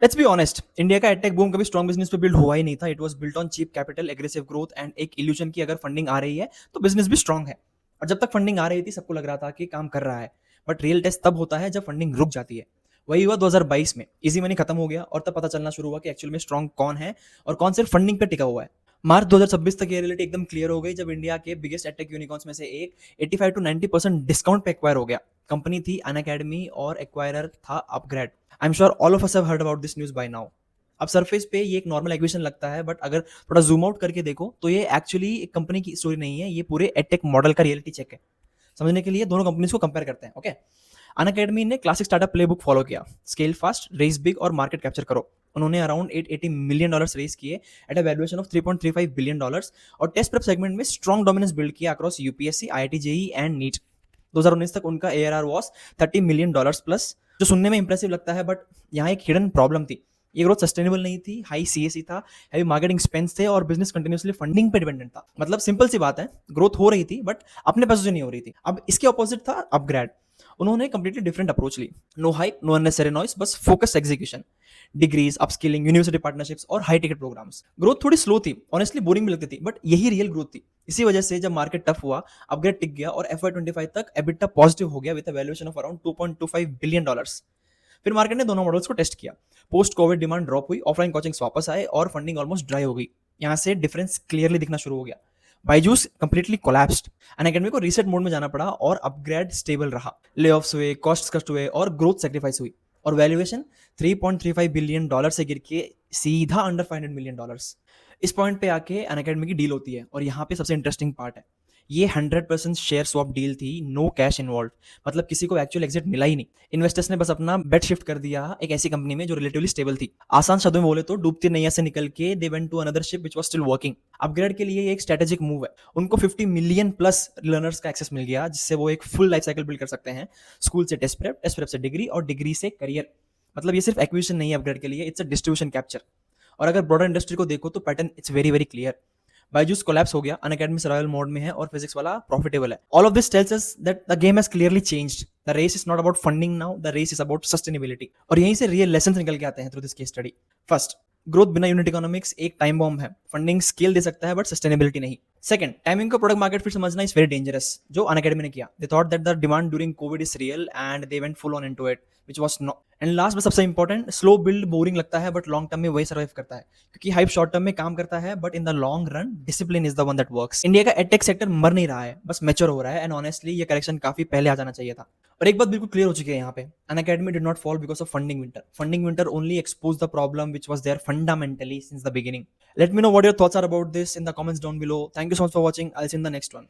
Let's be honest, India का edtech boom कभी strong business पे बिल्ड हुआ ही नहीं था। It was built on cheap capital, aggressive growth and एक इल्यूजन की अगर फंडिंग आ रही है तो बिजनेस भी स्ट्रॉन्ग है। और जब तक फंडिंग आ रही थी सबको लग रहा था कि काम कर रहा है। बट रियल टेस्ट तब होता है जब फंडिंग रुक जाती है। वही हुआ 2022 में, इजी मनी खत्म हो गया और तब पता चलना शुरू हुआ कि एक्चुअल में स्ट्रॉन्ग कौन है और कौन सिर्फ फंडिंग पे टिका हुआ है। मार्च 2026 तक ये रियलिटी एकदम क्लियर हो गई जब इंडिया के बिगेस्ट एडटेक यूनिकॉर्न्स में से एक 85 टू 90% डिस्काउंट पे एक्वायर हो गया। कंपनी थी अनअकैडमी और एक्वायरर था upgrade. I am sure all of us have heard about this news bye now. अब सरफेस पे ये एक नॉर्मल एक्विजिशन लगता है, बट अगर थोड़ा जूम आउट करके देखो तो ये एक्चुअली एक कंपनी की स्टोरी नहीं है, ये पूरे एडटेक मॉडल का रियलिटी चेक है। समझने के लिए दोनों कंपनीज को कंपेयर करते हैं। ओके, अनअकैडमी ने क्लासिक स्टार्टअप प्लेबुक फॉलो किया, स्केल फास्ट, रेस बिग और मार्केट कैप्चर करो। उन्होंने अराउंड $880 मिलियन रेस किए at a valuation of $3.35 billion और टेस्ट प्रेप सेगमेंट में स्ट्रॉन्ग डोमिनेंस बिल्ड किया across UPSC, IIT, JEE and NEET. 2019 तक उनका एआरआर वॉज $30 मिलियन प्लस, जो सुनने में इंप्रेसिव लगता है, बट यहाँ एक हिडन प्रॉब्लम थी। ये ग्रोथ सस्टेनेबल नहीं थी, हाई सीएससी था, हैवी मार्केटिंग स्पेंस थे और बिजनेस कंटिन्यूसली फंडिंग पे डिपेंडेंट था। मतलब सिंपल सी बात है, ग्रोथ हो रही थी बट अपने पैसों से नहीं हो रही थी। अब इसके ऑपोजिट था अपग्रेड। उन्होंने कंप्लीटली डिफरेंट अप्रोच ली। No hype, no unnecessary noise, बस focus execution, degrees, upskilling, university partnerships और हाई टिकट प्रोग्राम्स। ग्रोथ थोड़ी स्लो थी, ऑनेस्टली बोरिंग भी लगती थी, बट यही रियल ग्रोथ थी। इसी वजह से जब मार्केट टफ हुआ, अपग्रेड टिक गया और FY25 तक एबिटा पॉजिटिव हो गया with valuation of around $2.25 billion. फिर मार्केट ने दोनों मॉडल्स को टेस्ट किया। पोस्ट कोविड डिमांड ड्रॉप हुई, ऑफलाइन कोचिंग्स वापस आए और फंडिंग ऑलमोस्ट ड्राई हो गई। यहाँ से डिफरेंस क्लियरली दिखना शुरू हो गया। बाइजूस कंप्लीटली कोलैप्स्ड, अनअकैडमी को रीसेट मोड में जाना पड़ा और अपग्रेड स्टेबल रहा। ले ऑफ्स हुए, कॉस्ट कट हुए और ग्रोथ सेक्रीफाइस हुई। और वैल्यूएशन $3.35 बिलियन से गिर के सीधा अंडर $500 मिलियन। इस पॉइंट पे आके अनअकैडमी की डील होती है और यहाँ पे सबसे इंटरेस्टिंग पार्ट है, ये 100% शेयर स्वैप डील थी, नो कैश इन्वॉल्व। मतलब किसी को एक्चुअल एग्जिट मिला ही नहीं। इन्वेस्टर्स ने बस अपना बेट शिफ्ट कर दिया एक ऐसी कंपनी में जो रिलेटिवली स्टेबल थी। आसान शब्दों में बोले तो डूबती नैया से निकल के they went to another ship which was still working. UpGrad के लिए ये एक स्ट्रेटेजिक मूव है। उनको 50 मिलियन प्लस लर्नर्स का एक्सेस मिल गया, जिससे वो एक फुल लाइफ साइकिल बिल्ड कर सकते हैं। स्कूल से टेस्ट प्रेप, टेस्ट प्रेप से डिग्री और डिग्री से करियर। मतलब ये सिर्फ एक्विजिशन नहीं है अपग्रेड के लिए, इट्स अ डिस्ट्रीब्यूशन कैप्चर। और अगर ब्रॉडर इंडस्ट्री को देखो तो pattern it's very very clear. Byju's collapse हो गया, अनअकैडमी सर्वाइवल मोड में है और फिजिक्स वाला प्रॉफिटेबल है। All of this tells us that the game has clearly changed. The race is not about funding now, the race is about sustainability. और यहीं से real lesson निकल के आते हैं through this case study. First, growth बिना unit economics एक time bomb है। फंडिंग स्केल दे सकता है बट सस्टेनेबिलिटी नहीं। सेकंड, टाइमिंग को प्रोडक्ट मार्केट फिट समझना इज वेरी डेंजरस, जो अनअकैडमी ने किया। They thought that the demand during Covid is real and they went full on into it, which was not. And last में सबसे important, slow build boring लगता है but long term में वही survive करता है। क्योंकि हाइप शॉर्ट टर्म में काम करता है but in the long run discipline is the one that works. India का एडटेक सेक्टर मर नहीं रहा है, बस मैच्योर हो रहा है। एंड ऑनेस्टली ये करेक्शन काफी पहले आ जाना चाहिए था। और एक बात बिल्कुल क्लियर हो चुकी है यहाँ पे, Unacademy did not fall because of funding winter. Funding winter only expose the problem which was there fundamentally since the beginning. Let me know what your thoughts are about this in the comments down below. Thank you so much for watching. I'll see you in the next one.